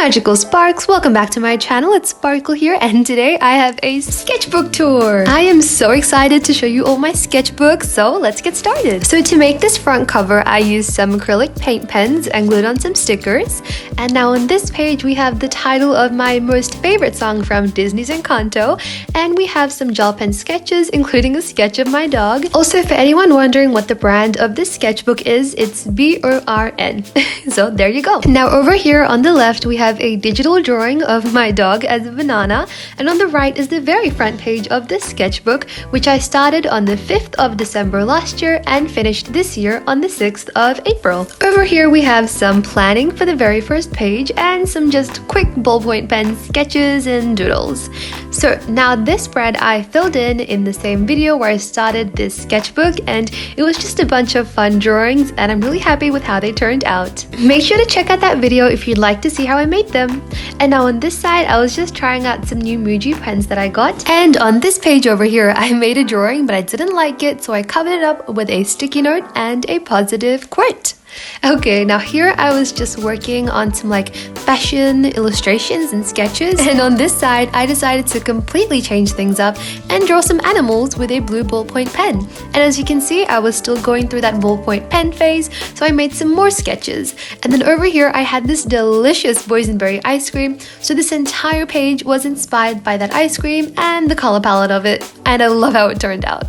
magical sparks, welcome back to my channel. It's Sparkle here, and today I have a sketchbook tour. I am so excited to show you all my sketchbooks, so let's get started. So to make this front cover, I used some acrylic paint pens and glued on some stickers. And now on this page we have the title of my most favorite song from Disney's Encanto, and we have some gel pen sketches including a sketch of my dog. Also, for anyone wondering what the brand of this sketchbook is, it's VLLO. So there you go. Now over here on the left we have a digital drawing of my dog as a banana, and on the right is the very front page of this sketchbook, which I started on the 5th of December last year and finished this year on the 6th of April. Over here we have some planning for the very first page and some just quick ballpoint pen sketches and doodles. So now this spread I filled in the same video where I started this sketchbook, and it was just a bunch of fun drawings and I'm really happy with how they turned out. Make sure to check out that video if you'd like to see how I made them. And now on this side I was just trying out some new Muji pens that I got, and on this page over here I made a drawing but I didn't like it, so I covered it up with a sticky note and a positive quote. Okay, now here I was just working on some fashion illustrations and sketches, and on this side I decided to completely change things up and draw some animals with a blue ballpoint pen. And as you can see, I was still going through that ballpoint pen phase, so I made some more sketches. And then over here I had this delicious boysenberry ice cream, so this entire page was inspired by that ice cream and the color palette of it, and I love how it turned out.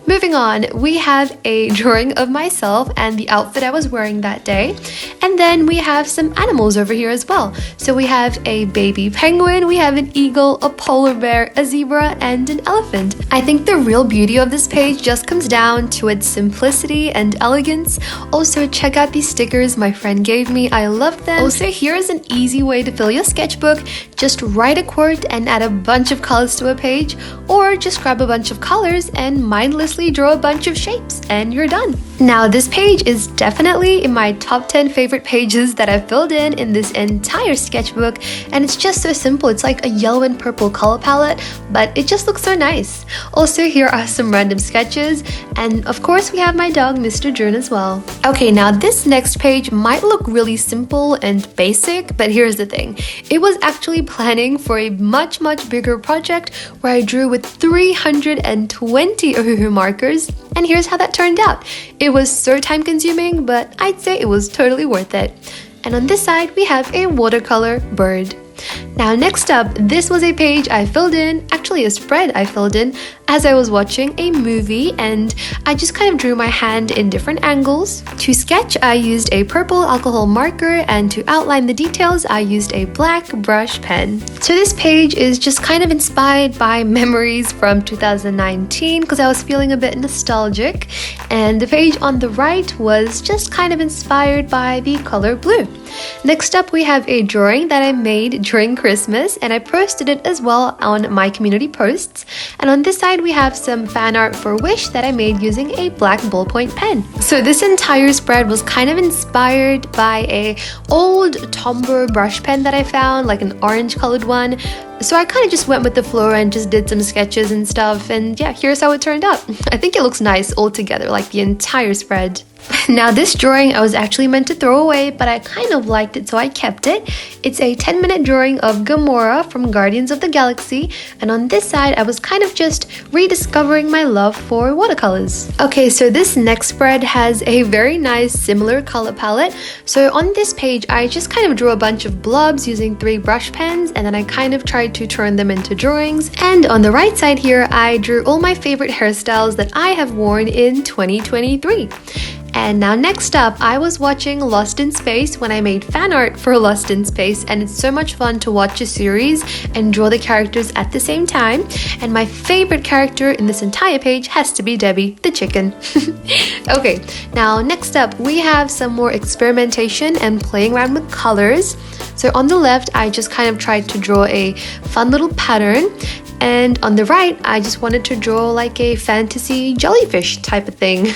Moving on, we have a drawing of myself and the outfit I was wearing that day. And then we have some animals over here as well. So we have a baby penguin, we have an eagle, a polar bear, a zebra, and an elephant. I think the real beauty of this page just comes down to its simplicity and elegance. Also, check out these stickers my friend gave me. I love them. Also, here's an easy way to fill your sketchbook. Just write a quote and add a bunch of colors to a page, or just grab a bunch of colors and mindlessly draw a bunch of shapes and you're done. Now this page is definitely in my top 10 favorite pages that I've filled in this entire sketchbook, and it's just so simple. It's like a yellow and purple color palette, but it just looks so nice. Also, here are some random sketches, and of course we have my dog Mr. June as well. Okay, now this next page might look really simple and basic, but here's the thing. It was actually planning for a much bigger project where I drew with 320 Ohuhu markers, and here's how that turned out. It was so time consuming, but I'd say it was totally worth it. And on this side we have a watercolor bird. Now next up, this was a page I filled in, actually a spread I filled in as I was watching a movie, and I just kind of drew my hand in different angles. To sketch, I used a purple alcohol marker, and to outline the details I used a black brush pen. So this page is just kind of inspired by memories from 2019 because I was feeling a bit nostalgic, and the page on the right was just kind of inspired by the color blue. Next up we have a drawing that I made during Christmas, and I posted it as well on my community posts. And on this side we have some fan art for Wish that I made using a black ballpoint pen. So this entire spread was kind of inspired by a old Tombow brush pen that I found, like an orange colored one. So I kind of just went with the flow and just did some sketches and stuff, and yeah, here's how it turned out. I think it looks nice all together, like the entire spread. Now this drawing I was actually meant to throw away, but I kind of liked it, so I kept it. It's a 10-minute drawing of Gamora from Guardians of the Galaxy, and on this side I was kind of just rediscovering my love for watercolors. Okay, so this next spread has a very nice similar color palette. So on this page I just kind of drew a bunch of blobs using 3 brush pens, and then I kind of tried to turn them into drawings. And on the right side here I drew all my favorite hairstyles that I have worn in 2023. And now next up, I was watching Lost in Space when I made fan art for Lost in Space, and it's so much fun to watch a series and draw the characters at the same time. And my favorite character in this entire page has to be Debbie the chicken. Okay, now next up we have some more experimentation and playing around with colors. So on the left I just kind of tried to draw a fun little pattern, and on the right I just wanted to draw like a fantasy jellyfish type of thing.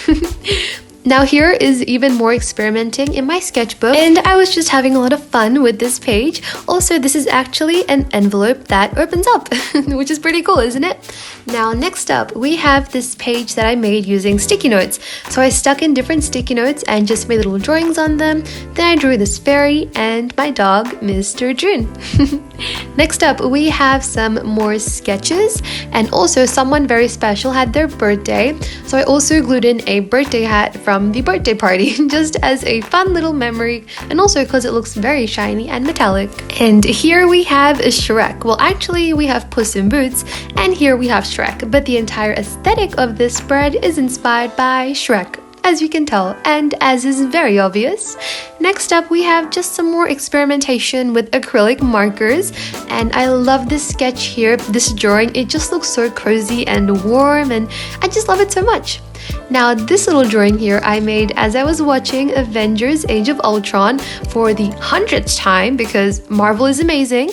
Now here is even more experimenting in my sketchbook, and I was just having a lot of fun with this page. Also, this is actually an envelope that opens up, which is pretty cool, isn't it? Now next up, we have this page that I made using sticky notes. So I stuck in different sticky notes and just made little drawings on them. Then I drew this fairy and my dog, Mr. June. Next up, we have some more sketches, and also someone very special had their birthday. So I also glued in a birthday hat from the birthday party just as a fun little memory, and also because it looks very shiny and metallic. And here we have a Shrek. Well, actually we have Puss in Boots, and here we have Shrek, but the entire aesthetic of this spread is inspired by Shrek, as you can tell, and as is very obvious. Next up, we have just some more experimentation with acrylic markers, and I love this sketch here, this drawing. It just looks so cozy and warm, and I just love it so much. Now this little drawing here I made as I was watching Avengers Age of Ultron for the 100th time, because Marvel is amazing.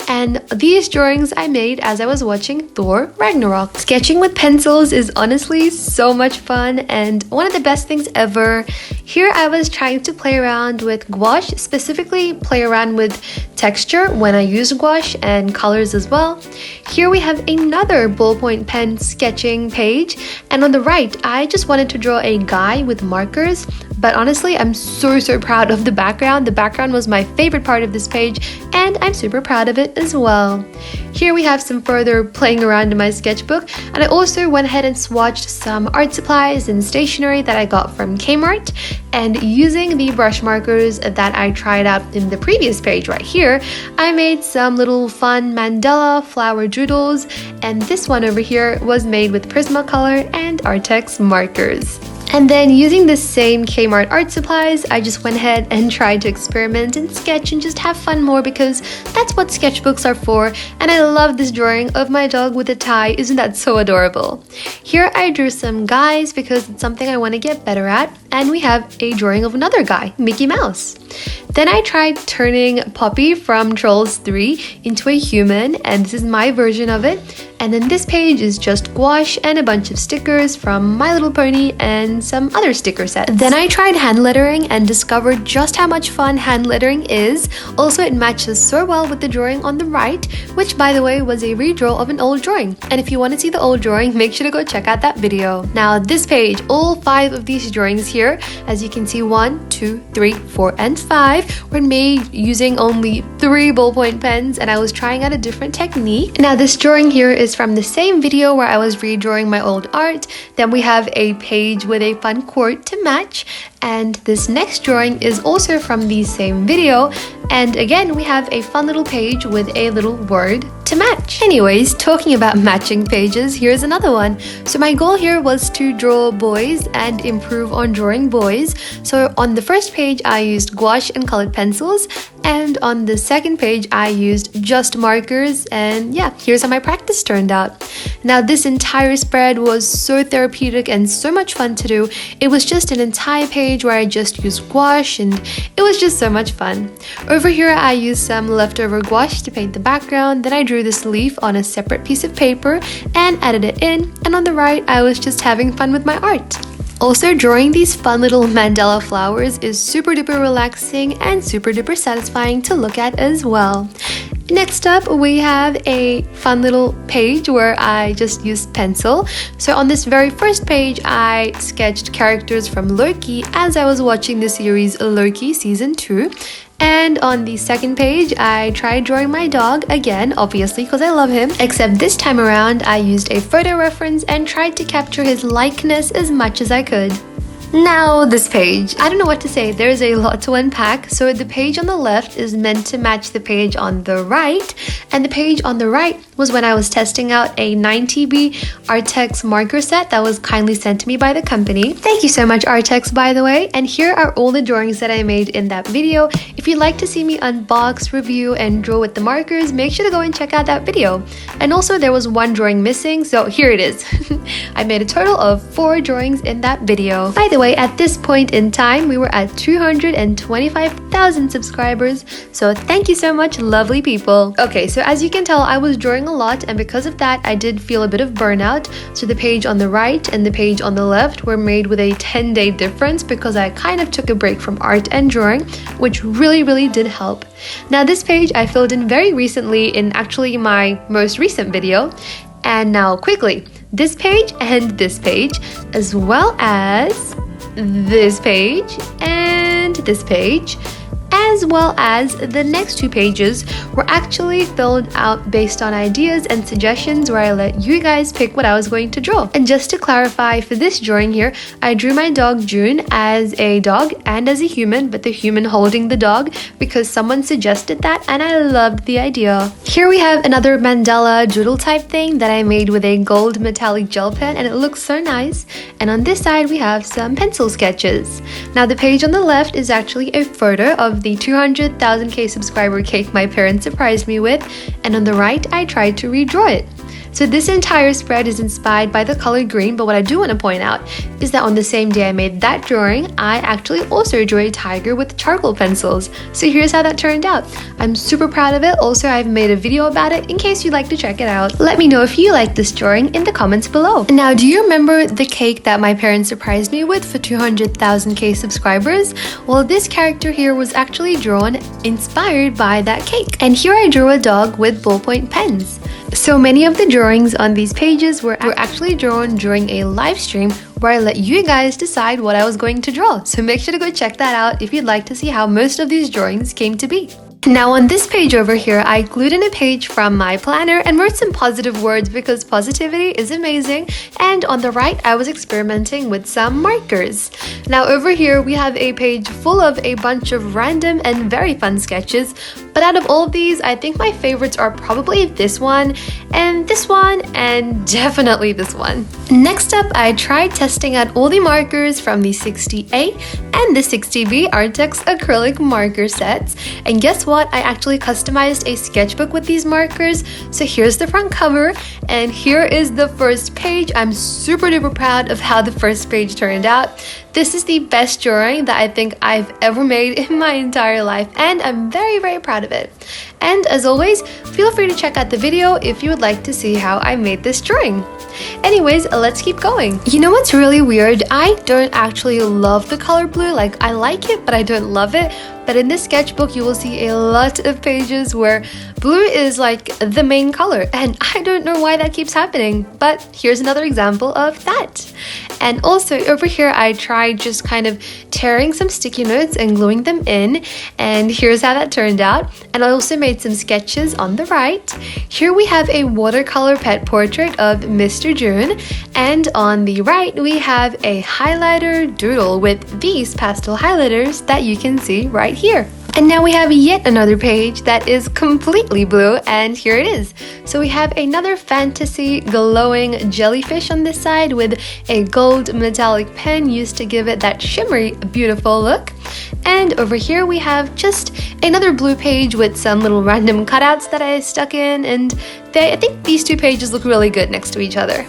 And these drawings I made as I was watching Thor Ragnarok. Sketching with pencils is honestly so much fun and one of the best things ever. Here I was trying to play around with gouache, specifically play around with texture when I use gouache and colors as well. Here we have another ballpoint pen sketching page, and on the right I just wanted to draw a guy with markers, but honestly I'm so proud of the background. The background was my favorite part of this page, and I'm super proud of it as well. Here we have some further playing around in my sketchbook, and I also went ahead and swatched some art supplies and stationery that I got from Kmart, and using the brush markers that I tried out in the previous page right here, I made some little fun mandala flower doodles, and this one over here was made with Prismacolor and Artex markers. And then using the same Kmart art supplies, I just went ahead and tried to experiment and sketch and just have fun more, because that's what sketchbooks are for. And I love this drawing of my dog with a tie. Isn't that so adorable? Here I drew some guys because it's something I want to get better at. And we have a drawing of another guy, Mickey Mouse. Then I tried turning Poppy from Trolls 3 into a human, and this is my version of it. And then this page is just gouache and a bunch of stickers from My Little Pony and some other sticker sets. Then I tried hand lettering and discovered just how much fun hand lettering is. Also, it matches so well with the drawing on the right, which by the way was a redraw of an old drawing. And if you want to see the old drawing, make sure to go check out that video. Now this page, all 5 of these drawings here, as you can see, 1, 2, 3, 4, and 5 were made using only 3 ballpoint pens, and I was trying out a different technique. Now this drawing here is from the same video where I was redrawing my old art. Then we have a page with a fun quote to match, and this next drawing is also from the same video, and again we have a fun little page with a little word to match. Anyways, talking about matching pages, here's another one. So my goal here was to draw boys and improve on drawing boys. So on the first page I used gouache and colored pencils, and on the second page I used just markers, and yeah, here's how my practice turned out. Now this entire spread was so therapeutic and so much fun to do. It was just an entire page where I just used gouache, and it was just so much fun. Over here I used some leftover gouache to paint the background. Then I drew this leaf on a separate piece of paper and added it in, and on the right I was just having fun with my art. Also, drawing these fun little mandala flowers is super duper relaxing and super duper satisfying to look at as well. Next up, we have a fun little page where I just used pencil. So on this very first page, I sketched characters from Loki as I was watching the series Loki Season 2. And on the second page, I tried drawing my dog again, obviously, because I love him. Except this time around, I used a photo reference and tried to capture his likeness as much as I could. Now this page, I don't know what to say, there's a lot to unpack. So the page on the left is meant to match the page on the right, and the page on the right was when I was testing out a 9TB Artex marker set that was kindly sent to me by the company. Thank you so much, Artex, by the way. And here are all the drawings that I made in that video. If you'd like to see me unbox, review, and draw with the markers, make sure to go and check out that video. And also there was one drawing missing, so here it is. I made a total of 4 drawings in that video. By the way, at this point in time, we were at 225,000 subscribers. So thank you so much, lovely people. Okay, so as you can tell, I was drawing a lot, and because of that, I did feel a bit of burnout. So the page on the right and the page on the left were made with a 10-day difference because I kind of took a break from art and drawing, which really did help. Now this page I filled in very recently in actually my most recent video. And now quickly, this page and this page, as well as this page and this page, as well as the next two pages, were actually filled out based on ideas and suggestions where I let you guys pick what I was going to draw. And just to clarify, for this drawing here, I drew my dog June as a dog and as a human, but the human holding the dog because someone suggested that and I loved the idea. Here we have another mandala doodle type thing that I made with a gold metallic gel pen, and it looks so nice. And on this side we have some pencil sketches. Now the page on the left is actually a photo of the 200,000k subscriber cake my parents surprised me with, and on the right I tried to redraw it. So this entire spread is inspired by the color green, but what I do want to point out is that on the same day I made that drawing, I actually also drew a tiger with charcoal pencils. So here's how that turned out. I'm super proud of it. Also, I've made a video about it in case you'd like to check it out. Let me know if you like this drawing in the comments below. Now, do you remember the cake that my parents surprised me with for 200,000k subscribers? Well, this character here was actually drawn inspired by that cake. And here I drew a dog with ballpoint pens. So many of the drawings on these pages were actually drawn during a live stream where I let you guys decide what I was going to draw. So make sure to go check that out if you'd like to see how most of these drawings came to be. Now on this page over here, I glued in a page from my planner and wrote some positive words because positivity is amazing. And on the right, I was experimenting with some markers. Now over here, we have a page full of a bunch of random and very fun sketches. But out of all of these, I think my favorites are probably this one, and definitely this one. Next up, I tried testing out all the markers from the 60A and the 60B Artex acrylic marker sets. And guess what? I actually customized a sketchbook with these markers. So here's the front cover, and here is the first page. I'm super duper proud of how the first page turned out. This is the best drawing that I think I've ever made in my entire life, and I'm very proud of it. And as always, feel free to check out the video if you would like to see how I made this drawing. Anyways, let's keep going. You know what's really weird? I don't actually love the color blue. Like, I like it, but I don't love it. But in this sketchbook, you will see a lot of pages where blue is like the main color, and I don't know why that keeps happening, but here's another example of that. And also over here, I tried just kind of tearing some sticky notes and gluing them in, and here's how that turned out. And I also made some sketches on the right. Here we have a watercolor pet portrait of Mr. June, and on the right we have a highlighter doodle with these pastel highlighters that you can see right here. And now we have yet another page that is completely blue, and here it is. So we have another fantasy glowing jellyfish on this side with a gold metallic pen used to give it that shimmery, beautiful look. And over here we have just another blue page with some little random cutouts that I stuck in, and I think these two pages look really good next to each other.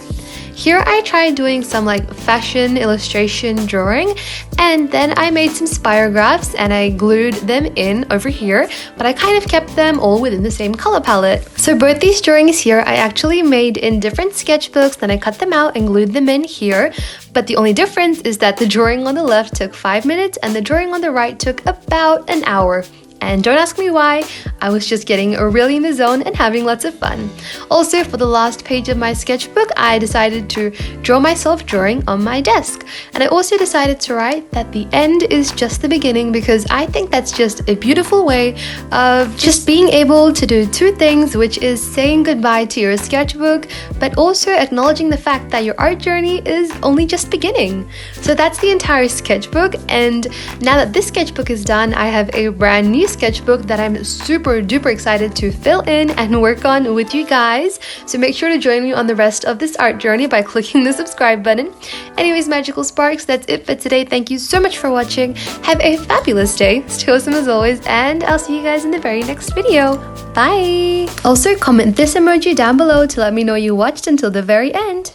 Here I tried doing some like fashion illustration drawing, and then I made some spirographs and I glued them in over here, but I kind of kept them all within the same color palette. So both these drawings here I actually made in different sketchbooks, then I cut them out and glued them in here. But the only difference is that the drawing on the left took 5 minutes and the drawing on the right took about an hour. And don't ask me why, I was just getting really in the zone and having lots of fun. Also, for the last page of my sketchbook, I decided to draw myself drawing on my desk. And I also decided to write that the end is just the beginning, because I think that's just a beautiful way of just being able to do two things, which is saying goodbye to your sketchbook, but also acknowledging the fact that your art journey is only just beginning. So that's the entire sketchbook, and now that this sketchbook is done, I have a brand new sketchbook that I'm super duper excited to fill in and work on with you guys. So make sure to join me on the rest of this art journey by clicking the subscribe button. Anyways, Magical Sparks, that's it for today. Thank you so much for watching. Have a fabulous day. Stay awesome as always, and I'll see you guys in the very next video. Bye! Also, comment this emoji down below to let me know you watched until the very end.